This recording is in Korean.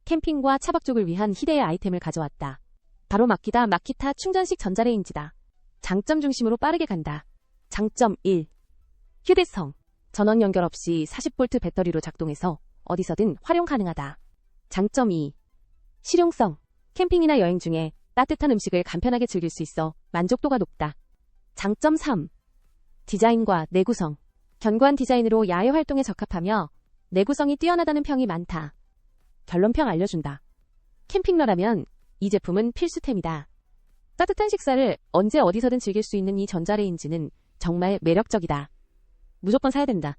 캠핑과 차박족을 위한 희대의 아이템을 가져왔다. 바로 마키타 충전식 전자레인지다. 장점 중심으로 빠르게 간다. 장점 1. 휴대성. 전원 연결 없이 40V 배터리로 작동해서 어디서든 활용 가능하다. 장점 2. 실용성. 캠핑이나 여행 중에 따뜻한 음식을 간편하게 즐길 수 있어 만족도가 높다. 장점 3. 디자인과 내구성. 견고한 디자인으로 야외 활동에 적합하며 내구성이 뛰어나다는 평이 많다. 결론평 알려준다. 캠핑러라면 이 제품은 필수템이다. 따뜻한 식사를 언제 어디서든 즐길 수 있는 이 전자레인지는 정말 매력적이다. 무조건 사야 된다.